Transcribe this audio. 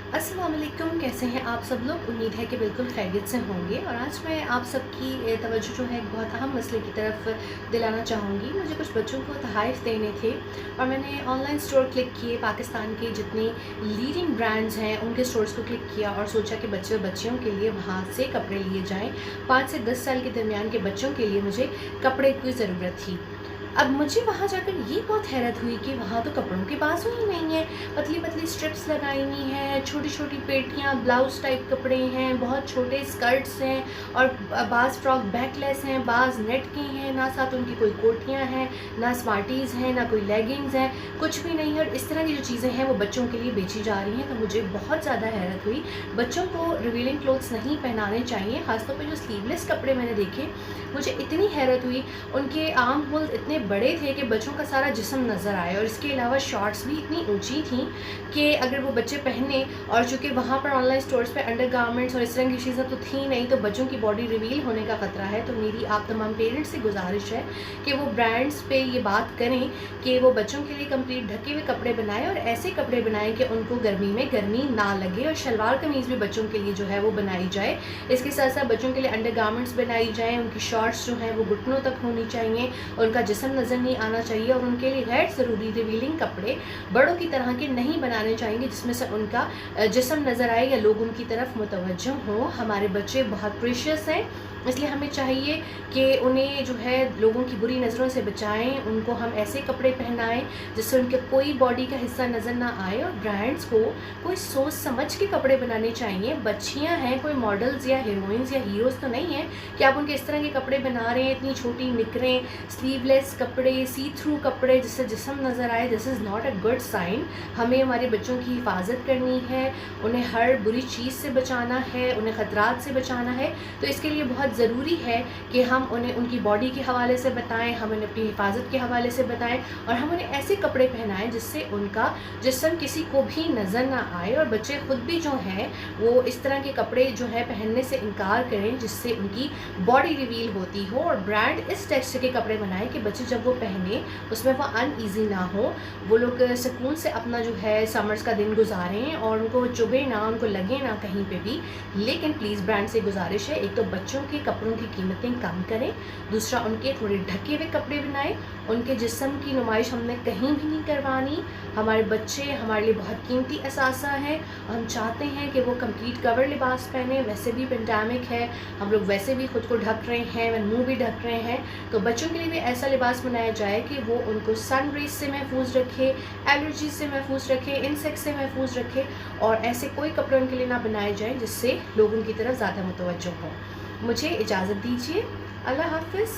अस्सलाम वालेकुम, कैसे हैं आप सब लोग। उम्मीद है कि बिल्कुल खैरियत से होंगे। और आज मैं आप सबकी तवज्जो जो है एक बहुत अहम मसले की तरफ दिलाना चाहूँगी। मुझे कुछ बच्चों को तोहफ़े देने थे और मैंने ऑनलाइन स्टोर क्लिक किए, पाकिस्तान के जितने लीडिंग ब्रांड्स हैं उनके स्टोर्स को क्लिक किया और सोचा कि बच्चे और बच्चियों के लिए वहाँ से कपड़े लिए जाएँ। 5 से 10 साल के दरमियान के बच्चों के लिए मुझे कपड़े की ज़रूरत थी। अब मुझे वहाँ जाकर ये बहुत हैरत हुई कि वहाँ तो कपड़ों के बाजू ही नहीं है। पतली पतली स्ट्रिप्स लगाई हुई हैं, छोटी छोटी पेटियाँ, ब्लाउज़ टाइप कपड़े हैं, बहुत छोटे स्कर्ट्स हैं और बाज़ फ्रॉक बैकलेस हैं, बाज़ नेट के हैं, ना साथ उनकी कोई कोटियाँ हैं, ना स्मार्टीज़ हैं, ना कोई लेगिंग्स हैं, कुछ भी नहीं है। और इस तरह की जो चीज़ें हैं वो बच्चों के लिए बेची जा रही हैं। तो मुझे बहुत ज़्यादा हैरत हुई। बच्चों को रिवीलिंग क्लोथ्स नहीं पहनाने चाहिए, ख़ासतौर पर जो स्लीवलेस कपड़े मैंने देखे, मुझे इतनी हैरत हुई। उनके आर्म होल्स इतने बड़े थे कि बच्चों का सारा जिस्म नज़र आए और इसके अलावा शॉर्ट्स भी इतनी ऊंची थी कि अगर वो बच्चे पहने, और चूँकि वहाँ पर ऑनलाइन स्टोर्स पे अंडर गारमेंट्स और इस तरह की चीज़ें तो थी नहीं, तो बच्चों की बॉडी रिवील होने का ख़तरा है। तो मेरी आप तमाम पेरेंट्स से गुजारिश है कि वो ब्रांड्स पे ये बात करें कि वो बच्चों के लिए कंप्लीट ढके हुए कपड़े बनाएं और ऐसे कपड़े बनाएं कि उनको गर्मी में गर्मी ना लगे। और शलवार कमीज़ भी बच्चों के लिए जो है वो बनाई जाए। इसके साथ साथ बच्चों के लिए अंडर गारमेंट्स बनाई जाएँ, उनकी शॉर्ट्स जो हैं वो घुटनों तक होनी चाहिए, उनका जिस्म नज़र नहीं आना चाहिए। और उनके लिए गैर ज़रूरी रिवीलिंग कपड़े बड़ों की तरह के नहीं बनाने चाहिए जिसमें से उनका जिस्म नज़र आए या लोग उनकी तरफ मुतवज्जो हों। हमारे बच्चे बहुत प्रीशियस हैं, इसलिए हमें चाहिए कि उन्हें जो है लोगों की बुरी नज़रों से बचाएं। उनको हम ऐसे कपड़े पहनाएं जिससे उनके कोई बॉडी का हिस्सा नज़र ना आए। और ब्रांड्स को कोई सोच समझ के कपड़े बनाने चाहिए। बच्चियां हैं, कोई मॉडल्स या हीरोइंस या हीरोज़ तो नहीं हैं कि आप उनके इस तरह के कपड़े बना रहे हैं। इतनी छोटी निकरें, स्लीवलेस कपड़े, सी थ्रू कपड़े जिससे जिस्म नज़र आए, this is not a good sign. हमें हमारे बच्चों की हिफाजत करनी है, उन्हें हर बुरी चीज़ से बचाना है, उन्हें ख़तरात से बचाना है। तो इसके लिए बहुत ज़रूरी है कि हम उन्हें उनकी बॉडी के हवाले से बताएं, हम उन्हें अपनी हिफाजत के हवाले से बताएं और हम उन्हें ऐसे कपड़े पहनाएं जिससे उनका जिस्म किसी को भी नज़र ना आए। और बच्चे ख़ुद भी जो हैं वो इस तरह के कपड़े जो है पहनने से इनकार करें जिससे उनकी बॉडी रिवील होती हो। और ब्रांड इस टेक्सचर के कपड़े बनाएं कि बच्चे जब वो पहने उसमें वो अनईज़ी ना हो, वो लोग सुकून से अपना जो है समर्स का दिन गुजारें और उनको चुभे ना, उनको लगे ना कहीं पे भी। लेकिन प्लीज़ ब्रांड से गुजारिश है, एक तो बच्चों के कपड़ों की कीमतें कम करें, दूसरा उनके थोड़े ढके हुए कपड़े बनाएं। उनके जिस्म की नुमाइश हमने कहीं भी नहीं करवानी। हमारे बच्चे हमारे लिए बहुत कीमती असासा हैं। हम चाहते हैं कि वो कंप्लीट कवर लिबास पहने। वैसे भी पेंडेमिक है, हम लोग वैसे भी ख़ुद को ढक रहे हैं, मुँह भी ढक रहे हैं। तो बच्चों के लिए भी ऐसा लिबास बनाया जाए कि वो उनको सन रेज से महफूज रखे, एलर्जी से महफूज रखे, इंसेक्ट से महफूज रखे। और ऐसे कोई कपड़े उनके लिए ना बनाए जाएँ जिससे लोग उनकी तरफ ज़्यादा मुतवज्जो हों। मुझे इजाज़त दीजिए। अल्लाह हाफ़िज़।